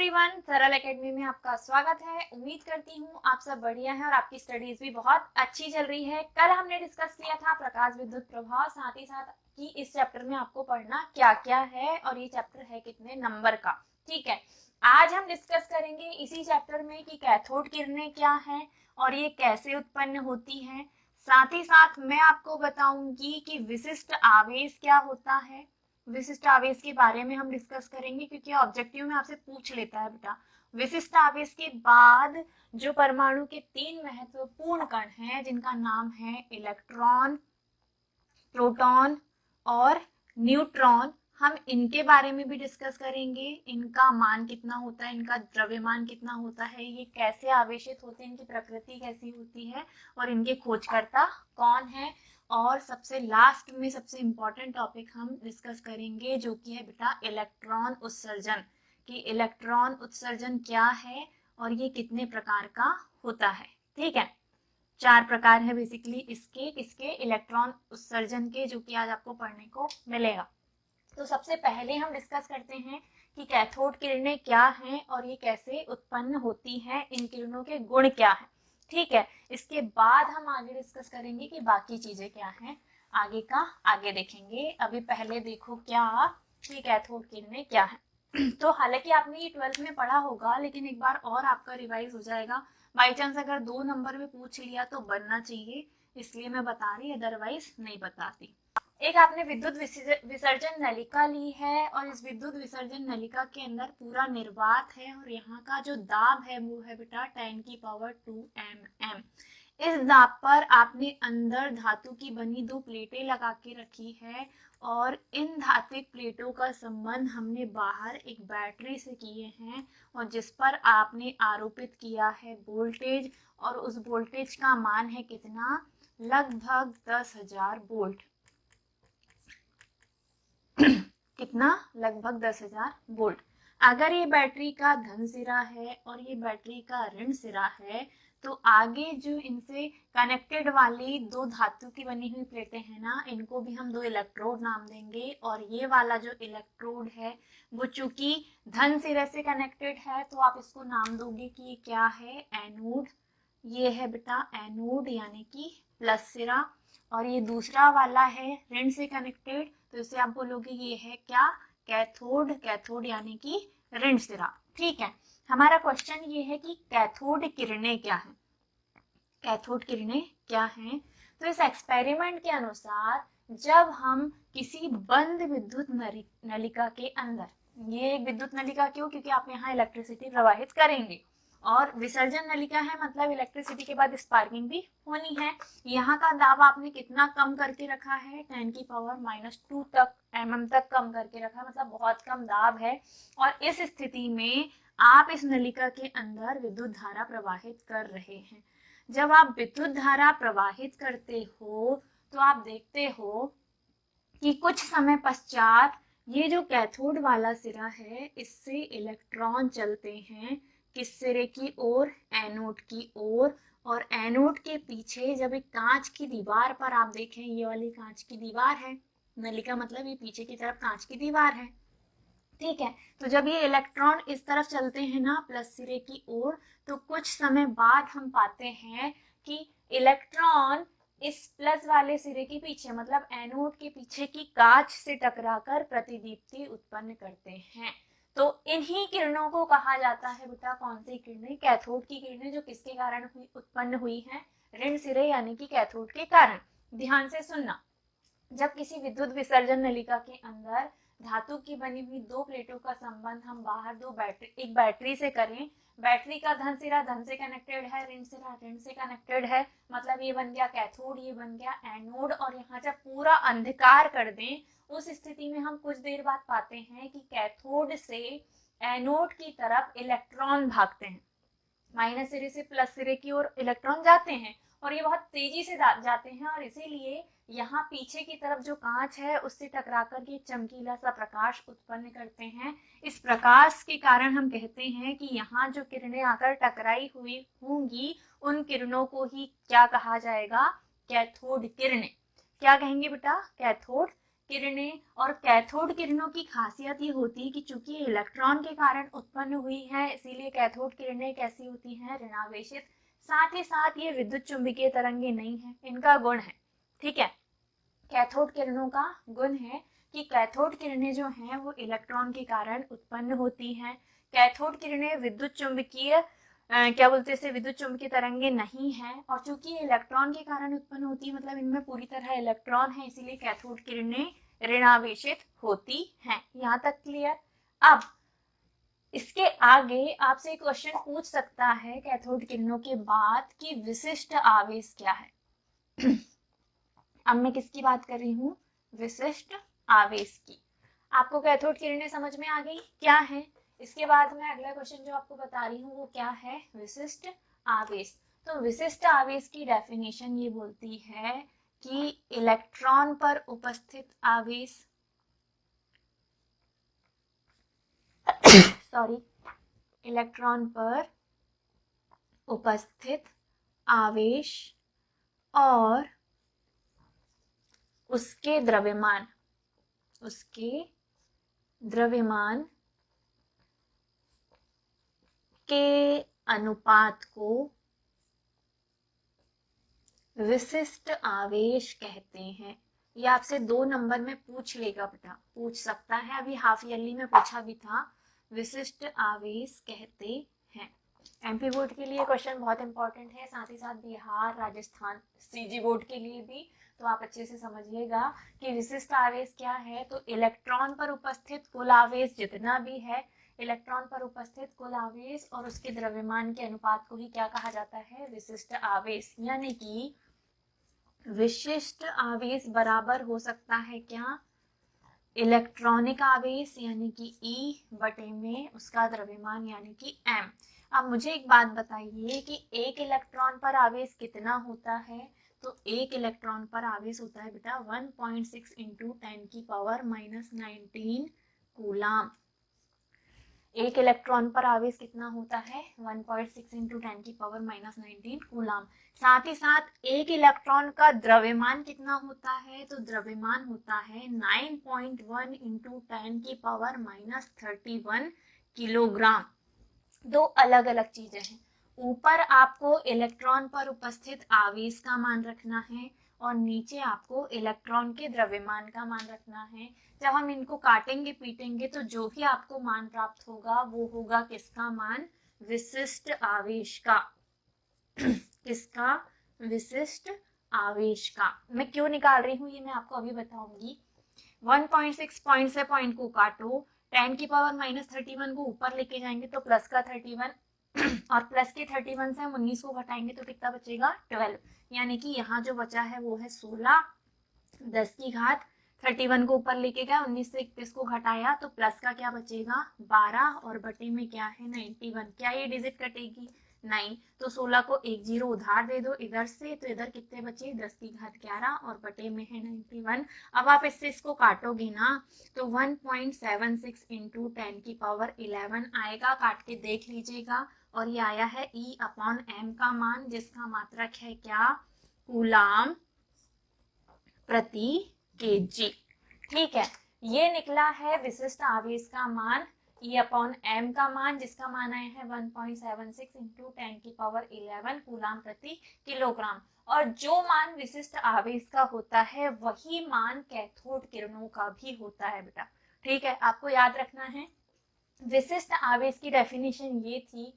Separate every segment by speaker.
Speaker 1: Everyone, सरल academy में आपका स्वागत है। उम्मीद करती हूँ आप सब बढ़िया हैं और आपकी स्टडीज भी बहुत अच्छी चल रही है। कल हमने डिस्कस किया था प्रकाश विद्युत प्रभाव, साथ ही साथ कि इस चैप्टर में आपको पढ़ना क्या क्या है और ये चैप्टर है कितने नंबर का। ठीक है, आज हम डिस्कस करेंगे इसी चैप्टर में कि कैथोड किरणें क्या है और ये कैसे उत्पन्न होती है। साथ ही साथ मैं आपको बताऊंगी कि विशिष्ट आवेश क्या होता है। विशिष्ट आवेश के बारे में हम डिस्कस करेंगे क्योंकि ऑब्जेक्टिव में आपसे पूछ लेता है बेटा। विशिष्ट आवेश के बाद जो परमाणु के 3 महत्वपूर्ण कण हैं जिनका नाम है इलेक्ट्रॉन, प्रोटॉन और न्यूट्रॉन, हम इनके बारे में भी डिस्कस करेंगे। इनका मान कितना होता है, इनका द्रव्यमान कितना होता है, ये कैसे आवेशित होते हैं, इनकी प्रकृति कैसी होती है और इनके खोजकर्ता कौन है। और सबसे लास्ट में सबसे इम्पोर्टेंट टॉपिक हम डिस्कस करेंगे जो कि है बेटा इलेक्ट्रॉन उत्सर्जन, कि इलेक्ट्रॉन उत्सर्जन क्या है और ये कितने प्रकार का होता है। ठीक है, 4 प्रकार है बेसिकली इसके इलेक्ट्रॉन उत्सर्जन के, जो कि आज आपको पढ़ने को मिलेगा। तो सबसे पहले हम डिस्कस करते हैं कि कैथोड किरणें क्या हैं और ये कैसे उत्पन्न होती हैं, इन किरणों के गुण क्या हैं। ठीक है, इसके बाद हम आगे डिस्कस करेंगे कि बाकी चीजें क्या हैं, आगे का आगे देखेंगे। अभी पहले देखो क्या कि कैथोड किरणें क्या है। तो हालांकि आपने ये 12th में पढ़ा होगा, लेकिन एक बार और आपका रिवाइज हो जाएगा। बाई चांस अगर 2 नंबर में पूछ लिया तो बनना चाहिए, इसलिए मैं बता रही, अदरवाइज नहीं बताती। एक आपने विद्युत विसर्जन नलिका ली है और इस विद्युत विसर्जन नलिका के अंदर पूरा निर्वात है और यहाँ का जो दाब है वो है बेटा 10⁻² mm। इस दाब पर आपने अंदर धातु की बनी 2 प्लेटें लगा के रखी है और इन धात्विक प्लेटों का संबंध हमने बाहर एक बैटरी से किए हैं और जिस पर आपने आरोपित किया है वोल्टेज, और उस वोल्टेज का मान है कितना, लगभग 10,000 वोल्ट। कितना, लगभग 10,000 वोल्ट। अगर ये बैटरी का धन सिरा है और ये बैटरी का ऋण सिरा है तो आगे जो इनसे कनेक्टेड वाली 2 धातु की बनी हुई प्लेटें हैं ना, इनको भी हम 2 इलेक्ट्रोड नाम देंगे। और ये वाला जो इलेक्ट्रोड है वो चूंकि धन सिरे से कनेक्टेड है तो आप इसको नाम दोगे कि ये क्या है, एनोड। ये है बेटा एनोड यानी कि प्लस सिरा। और ये दूसरा वाला है ऋण से कनेक्टेड, तो इसे आप बोलोगे ये है क्या, कैथोड। कैथोड यानी कि ऋण सिरा। ठीक है, हमारा क्वेश्चन ये है कि कैथोड किरणें क्या है। कैथोड किरणें क्या हैं? तो इस एक्सपेरिमेंट के अनुसार जब हम किसी बंद विद्युत नलिका के अंदर, ये एक विद्युत नलिका क्यों, क्योंकि आप यहाँ इलेक्ट्रिसिटी प्रवाहित करेंगे और विसर्जन नलिका है मतलब इलेक्ट्रिसिटी के बाद स्पार्किंग भी होनी है। यहाँ का दाब आपने कितना कम करके रखा है, 10⁻² तक mm तक कम करके रखा है, मतलब बहुत कम दाब है। और इस स्थिति में आप इस नलिका के अंदर विद्युत धारा प्रवाहित कर रहे हैं। जब आप विद्युत धारा प्रवाहित करते हो तो आप देखते हो कि कुछ समय पश्चात ये जो कैथोड वाला सिरा है इससे इलेक्ट्रॉन चलते हैं किस सिरे की ओर, एनोड की ओर। और एनोड के पीछे जब एक कांच की दीवार पर आप देखें, ये वाली कांच की दीवार है, नलिका मतलब ये पीछे की तरफ कांच की दीवार है। ठीक है, तो जब ये इलेक्ट्रॉन इस तरफ चलते हैं ना प्लस सिरे की ओर, तो कुछ समय बाद हम पाते हैं कि इलेक्ट्रॉन इस प्लस वाले सिरे के पीछे मतलब एनोड के पीछे की कांच से टकराकर प्रतिदीप्ति उत्पन्न करते हैं। तो इन्हीं किरणों को कहा जाता है बेटा, कौन सी किरणें, कैथोड की किरणें, जो किसके कारण उत्पन्न हुई है, ऋण सिरे यानी कि कैथोड के कारण। ध्यान से सुनना, जब किसी विद्युत विसर्जन नलिका के अंदर धातु की बनी हुई 2 प्लेटों का संबंध हम बाहर एक बैटरी से करें, बैटरी का धन सिरा धन से कनेक्टेड है, ऋण सिरा ऋण से कनेक्टेड है, मतलब ये बन गया कैथोड, ये बन गया एनोड। और यहाँ जब पूरा अंधकार कर दें उस स्थिति में हम कुछ देर बाद पाते हैं कि कैथोड से एनोड की तरफ इलेक्ट्रॉन भागते हैं, माइनस सिरे से प्लस सिरे की ओर इलेक्ट्रॉन जाते हैं और ये बहुत तेजी से जाते हैं और इसीलिए यहाँ पीछे की तरफ जो कांच है उससे टकराकर के चमकीला सा प्रकाश उत्पन्न करते हैं। इस प्रकाश के कारण हम कहते हैं कि यहाँ जो किरणें आकर टकराई हुई होंगी उन किरणों को ही क्या कहा जाएगा, कैथोड किरणें। क्या कहेंगे बेटा, कैथोड किरणें और कैथोड किरणों की खासियत ये होती है कि चूंकि इलेक्ट्रॉन के कारण उत्पन्न हुई है, इसीलिए कैथोड किरणें कैसी होती हैं, ऋणावेशित। साथ ही साथ ये विद्युत चुंबकीय तरंगे नहीं है, इनका गुण है, ठीक है। कैथोड किरणों का गुण है कि कैथोड किरणें जो हैं वो इलेक्ट्रॉन के कारण उत्पन्न होती हैं। कैथोड किरणें विद्युत चुंबकीय क्या बोलते हैं, विद्युत चुंबकीय तरंगे नहीं है, और चूंकि इलेक्ट्रॉन के कारण उत्पन्न होती है, मतलब इनमें पूरी तरह इलेक्ट्रॉन है, इसीलिए कैथोड किरणें ऋणावेशित होती हैं। यहाँ तक क्लियर। अब इसके आगे आपसे क्वेश्चन पूछ सकता है कैथोड किरणों के बाद कि विशिष्ट आवेश क्या है। अब मैं किसकी बात कर रही हूँ, विशिष्ट आवेश की। आपको कैथोड किरणें समझ में आ गई क्या है। इसके बाद मैं अगला क्वेश्चन जो आपको बता रही हूँ वो क्या है, विशिष्ट आवेश। तो विशिष्ट आवेश की डेफिनेशन ये बोलती है कि इलेक्ट्रॉन पर उपस्थित आवेश सॉरी इलेक्ट्रॉन पर उपस्थित आवेश और उसके द्रव्यमान के अनुपात को विशिष्ट आवेश कहते हैं। ये आपसे 2 नंबर में पूछ लेगा बेटा, पूछ सकता है, अभी हाफ ईयरली में पूछा भी था। विशिष्ट आवेश कहते हैं। एमपी बोर्ड के लिए क्वेश्चन बहुत इंपॉर्टेंट है, साथ ही साथ बिहार, राजस्थान, सीजी बोर्ड के लिए भी। तो आप अच्छे से समझिएगा कि विशिष्ट आवेश क्या है। तो इलेक्ट्रॉन पर उपस्थित कुल आवेश जितना भी है, इलेक्ट्रॉन पर उपस्थित कुल आवेश और उसके द्रव्यमान के अनुपात को ही क्या कहा जाता है, विशिष्ट आवेश। यानी कि विशिष्ट आवेश बराबर हो सकता है क्या, इलेक्ट्रॉनिक आवेश यानी कि E बटे में उसका द्रव्यमान यानी कि m। अब मुझे एक बात बताइए कि एक इलेक्ट्रॉन पर आवेश कितना होता है। तो एक इलेक्ट्रॉन पर आवेश होता है बेटा 1.6 इंटू 10 की पावर -19 कूलाम। एक इलेक्ट्रॉन पर आवेश कितना होता है, 1.6 इंटू 10 की पावर -19 कूलाम। साथ ही साथ एक इलेक्ट्रॉन का द्रव्यमान कितना होता है, तो द्रव्यमान होता है 9.1 इंटू 10 की पावर -31 किलोग्राम। दो अलग अलग चीजें हैं। ऊपर आपको इलेक्ट्रॉन पर उपस्थित आवेश का मान रखना है और नीचे आपको इलेक्ट्रॉन के द्रव्यमान का मान रखना है। जब हम इनको काटेंगे पीटेंगे तो जो भी आपको मान प्राप्त होगा वो होगा किसका मान, विशिष्ट आवेश का। किसका, विशिष्ट आवेश का। मैं क्यों निकाल रही हूँ ये मैं आपको अभी बताऊंगी। 1.6 पॉइंट से पॉइंट को काटो, 10 की पावर -31 को ऊपर लेके जाएंगे तो प्लस का 31 और प्लस के 31 से हम 19 को घटाएंगे तो कितना बचेगा, 12। यानी कि यहाँ जो बचा है वो है 16, 10 की घात 31 को ऊपर लेके गया, 19 से 31 को घटाया तो प्लस का क्या बचेगा 12 और बटे में क्या है 91। क्या ये डिजिट कटेगी, नहीं। तो 16 को एक जीरो उधार दे दो इधर से, तो इधर कितने बचे 10 की घात 11 और बटे में है 91। अब आप इससे इसको काटोगे ना तो 1.76 इंटू 10 की पावर 11 आएगा, काट के देख लीजिएगा। और ये आया है E/m का मान, जिसका मात्रक है क्या, कूलाम प्रति केजी। ठीक है, ये निकला है विशिष्ट आवेश का मान E/m का मान, जिसका मान आया है 1.76 इंटू 10 की पावर 11 कूलाम प्रति किलोग्राम। और जो मान विशिष्ट आवेश का होता है वही मान कैथोड किरणों का भी होता है बेटा। ठीक है, आपको याद रखना है। विशिष्ट आवेश की डेफिनेशन ये थी,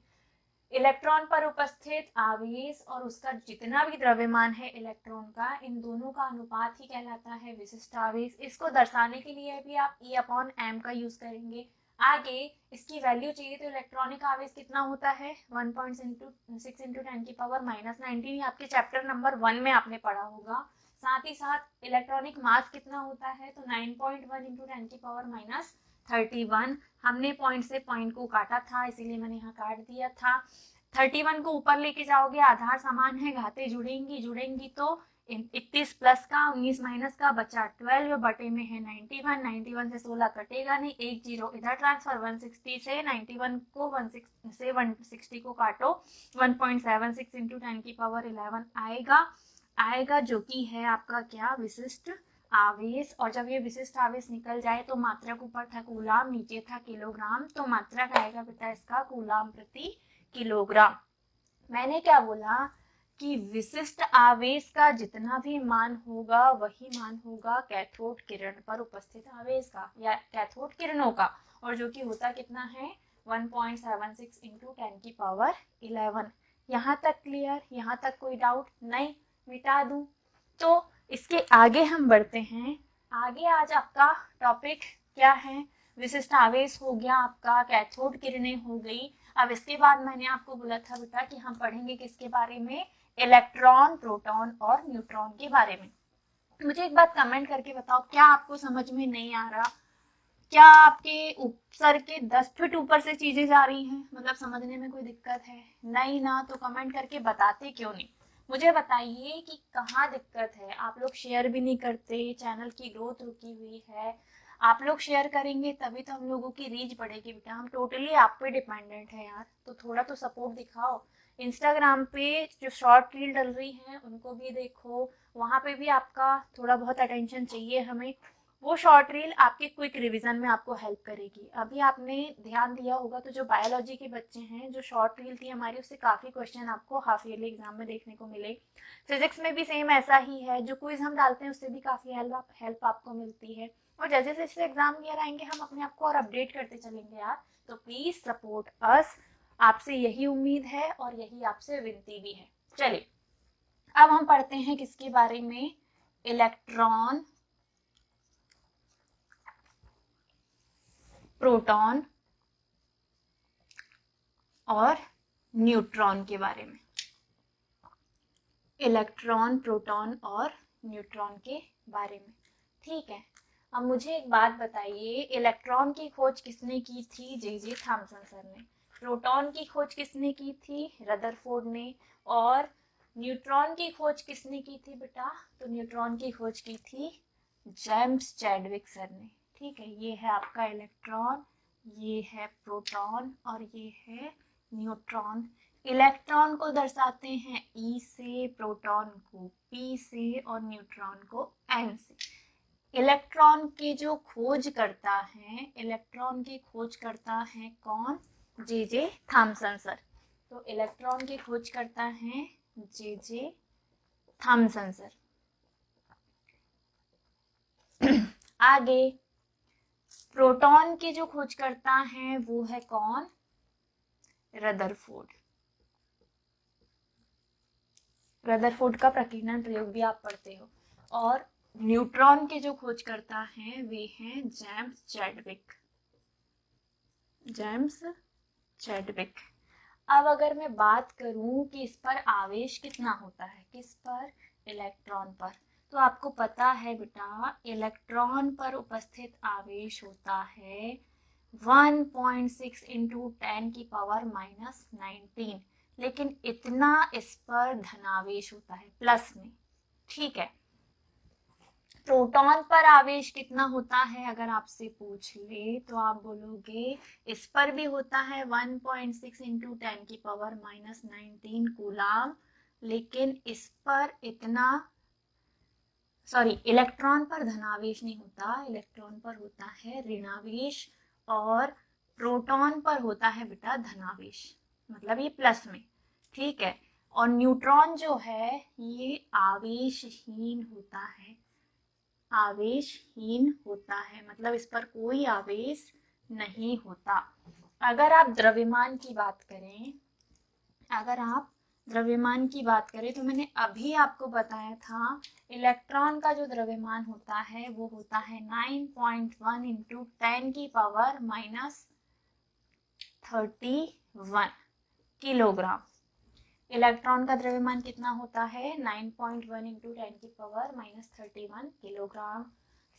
Speaker 1: इलेक्ट्रॉन पर उपस्थित आवेश और उसका जितना भी द्रव्यमान है इलेक्ट्रॉन का, इन दोनों का अनुपात ही कहलाता है विशिष्ट आवेश। इसको दर्शाने के लिए भी आप E/m का यूज करेंगे। आगे इसकी वैल्यू चाहिए तो इलेक्ट्रॉनिक आवेश कितना होता है 1.6 इंटू 10 की पावर -19, आपके चैप्टर नंबर 1 में आपने पढ़ा होगा। साथ ही साथ इलेक्ट्रॉनिक मास कितना होता है, तो 9.1 इंटू 10 की पावर -31। हमने पॉइंट से पॉइंट को काटा था इसीलिए मैंने यहाँ काट दिया था। 31 को ऊपर लेके जाओगे, आधार समान है, घातें जुड़ेंगी तो 31 प्लस का 19 माइनस का बचा 12 बटे में है 91 से 16 कटेगा नहीं, एक जीरो इधर ट्रांसफर, 160 से 91 को 160 को काटो 1.76 इंटू 10 की पावर 11 आएगा जो कि है आपका क्या, विशिष्ट आवेश, और जब ये विशिष्ट आवेश निकल जाए तो मात्रक ऊपर था कूलाम, नीचे था किलोग्राम, तो मात्रक आएगा बेटा इसका कूलाम प्रति किलोग्राम। मैंने क्या बोला कि विशिष्ट आवेश का जितना भी मान होगा वही मान होगा कैथोड किरण पर उपस्थित आवेश का या कैथोड किरणों का, और जो कि होता कितना है 1.76 इंटू 10 की पावर 11। यहाँ तक क्लियर? यहाँ तक कोई डाउट नहीं? मिटा दूं? तो इसके आगे हम बढ़ते हैं। आगे आज आपका टॉपिक क्या है? विशिष्ट आवेश हो गया आपका, कैथोड किरणें हो गई। अब इसके बाद मैंने आपको बोला था बेटा कि हम पढ़ेंगे किसके बारे में? इलेक्ट्रॉन, प्रोटॉन और न्यूट्रॉन के बारे में। मुझे एक बात कमेंट करके बताओ, क्या आपको समझ में नहीं आ रहा? क्या आपके सर के 10 फीट ऊपर से चीजें जा रही हैं? मतलब समझने में कोई दिक्कत है? नहीं ना? तो कमेंट करके बताते क्यों नहीं? मुझे बताइए कि कहाँ दिक्कत है। आप लोग शेयर भी नहीं करते, चैनल की ग्रोथ रुकी हुई है। आप लोग शेयर करेंगे तभी तो हम लोगों की रीच बढ़ेगी बेटा। हम टोटली आप पे डिपेंडेंट है यार, तो थोड़ा तो सपोर्ट दिखाओ। इंस्टाग्राम पे जो शॉर्ट रील डल रही है उनको भी देखो, वहां पे भी आपका थोड़ा बहुत अटेंशन चाहिए हमें। वो शॉर्ट रील आपके क्विक रिवीजन में आपको हेल्प करेगी। अभी आपने ध्यान दिया होगा तो जो बायोलॉजी के बच्चे हैं, जो शॉर्ट रील थी हमारी, उससे काफी क्वेश्चन आपको हाफ ईयरली एग्जाम में देखने को मिले। फिजिक्स में भी सेम ऐसा ही है, जो क्विज हम डालते हैं उससे भी काफी हेल्प आपको मिलती है। और जैसे जैसे एग्जाम ईयर आएंगे हम अपने आप को और अपडेट करते चलेंगे यार। तो प्लीज सपोर्ट अस, आपसे यही उम्मीद है और यही आपसे विनती भी है। चलिए अब हम पढ़ते हैं किसके बारे में? इलेक्ट्रॉन, प्रोटॉन और न्यूट्रॉन के बारे में। इलेक्ट्रॉन, प्रोटॉन और न्यूट्रॉन के बारे में, ठीक है। अब मुझे एक बात बताइए, इलेक्ट्रॉन की खोज किसने की थी? जे थॉमसन सर ने। प्रोटॉन की खोज किसने की थी? रदरफोर्ड ने। और न्यूट्रॉन की खोज किसने की थी बेटा? तो न्यूट्रॉन की खोज की थी जेम्स चैडविक सर ने। ठीक है, ये है आपका इलेक्ट्रॉन, ये है प्रोटॉन और ये है न्यूट्रॉन। इलेक्ट्रॉन को दर्शाते हैं E से, प्रोटॉन को P से और न्यूट्रॉन को N से। इलेक्ट्रॉन की जो खोज करता है, इलेक्ट्रॉन की खोज करता है कौन? J Thomson sir. तो इलेक्ट्रॉन की खोज करता है जे थॉमसन सर। आगे प्रोटॉन की जो खोज करता है वो है कौन? रदरफोर्ड। रदरफोर्ड का प्रकीर्णन प्रयोग भी आप पढ़ते हो। और न्यूट्रॉन के जो खोज करता है वे हैं जेम्स चैडविक। James Chadwick. अब अगर मैं बात करूं कि इस पर आवेश कितना होता है, किस पर? इलेक्ट्रॉन पर। तो आपको पता है बेटा, इलेक्ट्रॉन पर उपस्थित आवेश होता है 1.6 इंटू 10 की पावर -19। लेकिन इतना इस पर धनावेश होता है, प्लस में। ठीक है। प्रोटॉन पर आवेश कितना होता है अगर आपसे पूछ ले तो आप बोलोगे इस पर भी होता है 1.6 इंटू 10 की पावर -19 कूलाम, लेकिन इस पर इतना, सॉरी, इलेक्ट्रॉन पर धनावेश नहीं होता, इलेक्ट्रॉन पर होता है ऋणावेश। और प्रोटॉन पर होता है बेटा धनावेश, मतलब ये प्लस में। ठीक है। और न्यूट्रॉन जो है ये आवेशहीन होता है, आवेशहीन होता है, मतलब इस पर कोई आवेश नहीं होता। अगर आप द्रव्यमान की बात करें, अगर आप द्रव्यमान की बात करें तो मैंने अभी आपको बताया था इलेक्ट्रॉन का जो द्रव्यमान होता है वो होता है 9.1 इंटू 10 की पावर -31 किलोग्राम। इलेक्ट्रॉन का द्रव्यमान कितना होता है? 9.1 इंटू 10 की पावर -31 किलोग्राम।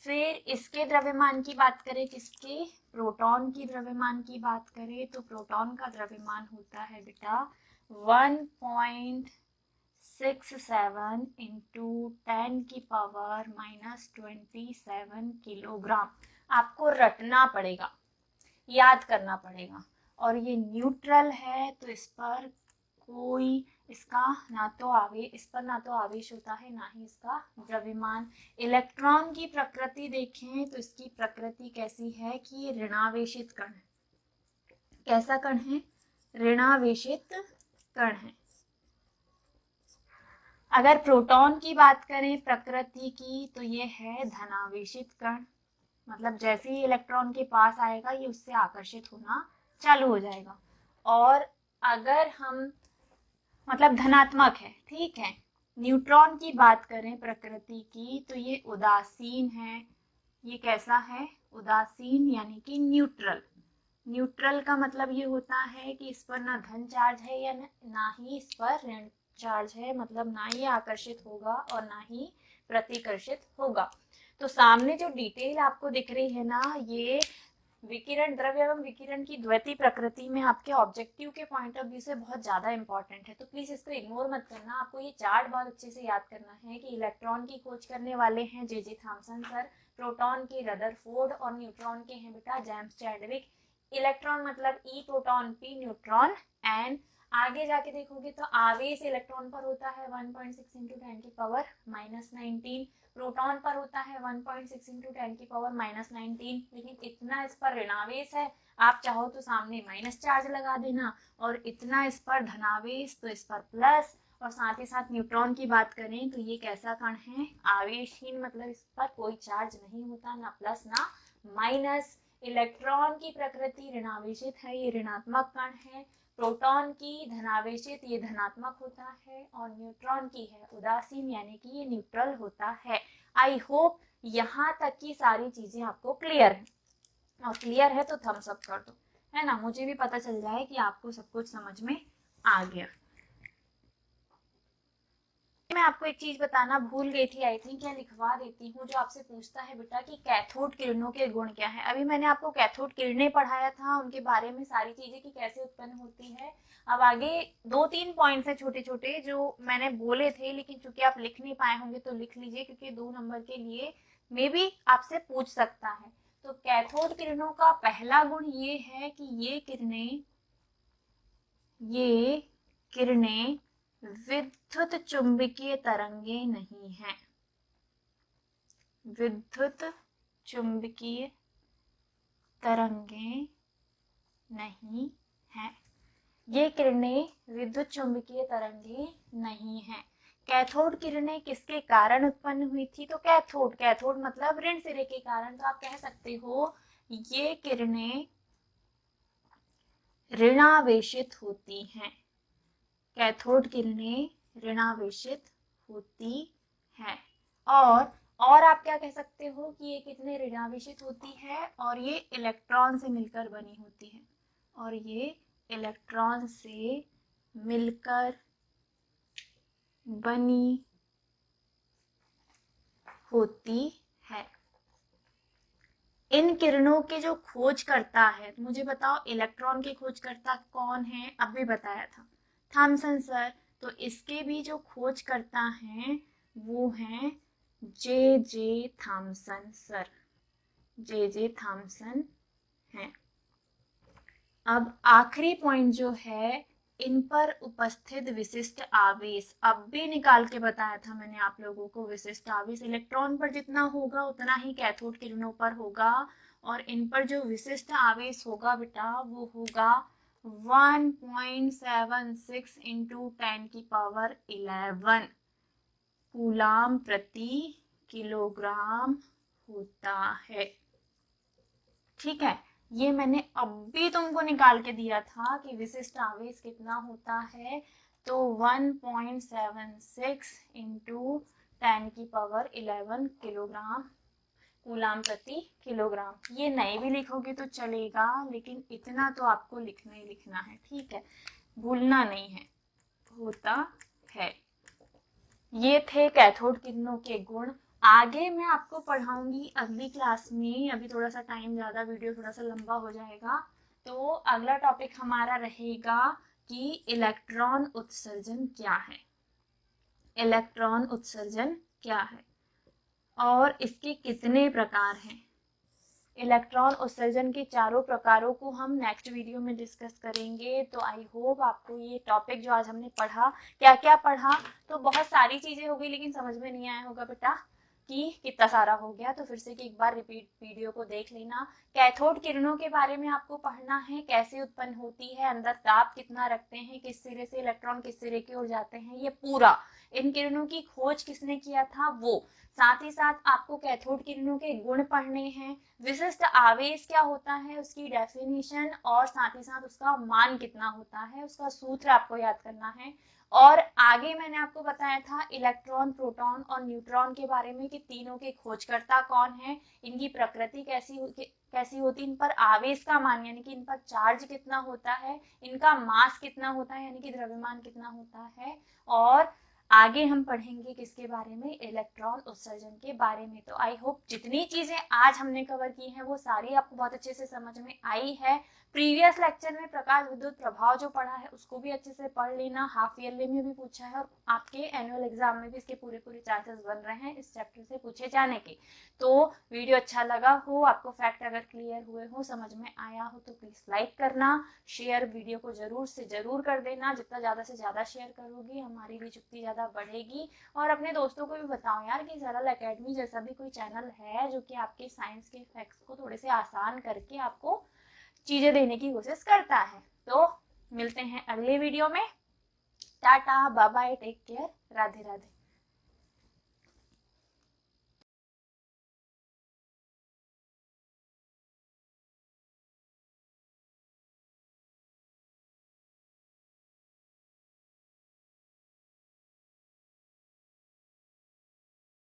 Speaker 1: फिर इसके द्रव्यमान की बात करें, किसके? प्रोटॉन की द्रव्यमान की बात करें तो प्रोटॉन का द्रव्यमान होता है बेटा 1.67 इंटू 10 की पावर -27 किलोग्राम। आपको रटना पड़ेगा, याद करना पड़ेगा। और ये न्यूट्रल है तो इस पर कोई इसका ना तो इस पर ना तो आवेश होता है ना ही इसका द्रव्यमान। इलेक्ट्रॉन की प्रकृति देखें तो इसकी प्रकृति कैसी है कि ये ऋणावेशित कण है। कैसा कण है? ऋणावेशित कण है। अगर प्रोटॉन की बात करें प्रकृति की तो ये है धनावेशित कण, मतलब जैसे ही इलेक्ट्रॉन के पास आएगा ये उससे आकर्षित होना चालू हो जाएगा। और अगर हम मतलब धनात्मक है, ठीक है। न्यूट्रॉन की बात करें प्रकृति की तो ये उदासीन है। ये कैसा है? उदासीन, यानी कि न्यूट्रल। न्यूट्रल का मतलब ये होता है कि इस पर ना धन चार्ज है या ना ही इस पर ऋण चार्ज है, मतलब ना ही आकर्षित होगा और ना ही प्रतिकर्षित होगा। तो सामने जो डिटेल आपको दिख रही है ना, ये विकिरण, द्रव्य एवं विकिरण की द्वैती प्रकृति में आपके ऑब्जेक्टिव के पॉइंट ऑफ व्यू से बहुत ज्यादा इंपॉर्टेंट है। तो प्लीज इसको इग्नोर मत करना। आपको ये चार्ट बहुत अच्छे से याद करना है कि इलेक्ट्रॉन की खोज करने वाले हैं जे थॉमसन सर, प्रोटॉन के रदरफोर्ड और न्यूट्रॉन के हैं बेटा जेम्स चैडविक। इलेक्ट्रॉन मतलब ई, प्रोटॉन पी, न्यूट्रॉन एन। आगे जाके देखोगे तो आवेश इलेक्ट्रॉन पर होता है 1.6 इंटू 10 की पावर -19, प्रोटॉन पर होता है 1.6 इंटू 10 की पावर -19, लेकिन इतना इस पर ऋणावेश है, आप चाहो तो सामने माइनस चार्ज लगा देना, और इतना इस पर धनावेश तो इस पर प्लस। और साथ ही साथ न्यूट्रॉन की बात करें तो ये कैसा कण है? आवेशहीन, मतलब इस पर कोई चार्ज नहीं होता, ना प्लस ना माइनस। इलेक्ट्रॉन की प्रकृति ऋणावेशित है, ये ऋणात्मक कण है। प्रोटॉन की धनावेशित, ये धनात्मक होता है। और न्यूट्रॉन की है उदासीन, यानी कि ये न्यूट्रल होता है। आई होप यहाँ तक की सारी चीजें आपको क्लियर है, और क्लियर है तो थम्स अप कर दो, है ना, मुझे भी पता चल जाए कि आपको सब कुछ समझ में आ गया। मैं आपको एक चीज बताना भूल गई थी, आई थिंक, या लिखवा देती हूँ। जो आपसे पूछता है बेटा कि कैथोड किरणों के गुण क्या है। अभी मैंने आपको कैथोड किरणें पढ़ाया था, उनके बारे में सारी चीजें कि कैसे उत्पन्न होती है। अब आगे 2-3 पॉइंट्स है छोटे छोटे जो मैंने बोले थे, लेकिन चूंकि आप लिख नहीं पाए होंगे तो लिख लीजिए, क्योंकि 2 नंबर के लिए मे भी आपसे पूछ सकता है। तो कैथोड किरणों का पहला गुण ये है कि ये किरणें विद्युत चुंबकीय तरंगे नहीं है। विद्युत चुंबकीय तरंगे नहीं है। ये किरणें विद्युत चुंबकीय तरंगे नहीं है। कैथोड किरणें किसके कारण उत्पन्न हुई थी? तो कैथोड मतलब ऋण सिरे के कारण। तो आप कह सकते हो ये किरणें ऋणावेशित होती हैं। कैथोड किरणें ऋणावेशित होती हैं। और आप क्या कह सकते हो कि ये कितने ऋणावेशित होती है, और ये इलेक्ट्रॉन से मिलकर बनी होती है, और ये इलेक्ट्रॉन से मिलकर बनी होती है। इन किरणों के जो खोज करता है, मुझे बताओ इलेक्ट्रॉन के खोज करता कौन है? अभी बताया था, थॉमसन सर। तो इसके भी जो खोज करता है वो हैं J Thomson sir. J Thomson है। अब आखिरी पॉइंट जो है, इन पर उपस्थित विशिष्ट आवेश, अब भी निकाल के बताया था मैंने आप लोगों को। विशिष्ट आवेश इलेक्ट्रॉन पर जितना होगा उतना ही कैथोड किरणों पर होगा, और इन पर जो विशिष्ट आवेश होगा बेटा वो होगा 1.76 इंटू 10 की पावर 11 कूलाम प्रति किलोग्राम होता है। ठीक है, ये मैंने अभी तुमको निकाल के दिया था कि विशिष्ट आवेश कितना होता है। तो 1.76 इंटू 10 की पावर 11 किलोग्राम कूलाम प्रति किलोग्राम। ये नहीं भी लिखोगे तो चलेगा, लेकिन इतना तो आपको लिखना ही लिखना है, ठीक है, भूलना नहीं है, होता है। ये थे कैथोड किरणों के गुण। आगे मैं आपको पढ़ाऊंगी अगली क्लास में, अभी थोड़ा सा टाइम ज़्यादा, वीडियो थोड़ा सा लंबा हो जाएगा। तो अगला टॉपिक हमारा रहेगा कि इलेक्ट्रॉन उत्सर्जन क्या है। इलेक्ट्रॉन उत्सर्जन क्या है और इसके कितने प्रकार हैं। इलेक्ट्रॉन उत्सर्जन के चारों प्रकारों को हम नेक्स्ट वीडियो में डिस्कस करेंगे। तो आई होप आपको ये टॉपिक जो आज हमने पढ़ा, क्या क्या पढ़ा, तो बहुत सारी चीजें हो गई लेकिन समझ में नहीं आया होगा बेटा कि कितना सारा हो गया। तो फिर से कि एक बार रिपीट वीडियो को देख लेना। कैथोड किरणों के बारे में आपको पढ़ना है, कैसे उत्पन्न होती है, अंदर ताप कितना रखते हैं, किस सिरे से इलेक्ट्रॉन किस सिरे की ओर जाते हैं, ये पूरा, इन किरणों की खोज किसने किया था वो। साथ ही साथ आपको कैथोड किरणों के गुण पढ़ने हैं, विशिष्ट आवेश क्या होता है उसकी डेफिनेशन, और साथ ही साथ उसका मान कितना होता है, उसका सूत्र आपको याद करना है। और आगे मैंने आपको बताया था इलेक्ट्रॉन, प्रोटॉन और न्यूट्रॉन के बारे में कि तीनों के खोजकर्ता कौन है, इनकी प्रकृति कैसी होती, इन पर आवेश का मान यानी कि इन पर चार्ज कितना होता है, इनका मास कितना होता है यानी कि द्रव्यमान कितना होता है। और आगे हम पढ़ेंगे किसके बारे में, इलेक्ट्रॉन उत्सर्जन के बारे में। तो आई होप जितनी चीजें आज हमने कवर की हैं वो सारी आपको बहुत अच्छे से समझ में आई है। प्रीवियस लेक्चर में प्रकाश विद्युत प्रभाव जो पढ़ा है उसको भी अच्छे से पढ़ लेना, हाफ ईयरली में भी पूछा है और आपके एनुअल एग्जाम में भी इसके पूरे चांसेस बन रहे हैं इस चैप्टर से पूछे जाने के। तो वीडियो अच्छा लगा हो, आपको फैक्ट अगर क्लियर हुए हो, समझ में आया हो, तो प्लीज लाइक करना, शेयर वीडियो को जरूर से जरूर कर देना। जितना ज्यादा से ज्यादा शेयर करोगी हमारी भी उतनी ज्यादा बढ़ेगी। और अपने दोस्तों को भी बताओ यार कि सरल एकेडमी जैसा भी कोई चैनल है जो कि आपके साइंस के फैक्ट्स को थोड़े से आसान करके आपको चीजें देने की कोशिश करता है। तो मिलते हैं अगले वीडियो में। Tata, bye bye, take care, Radhe Radhe.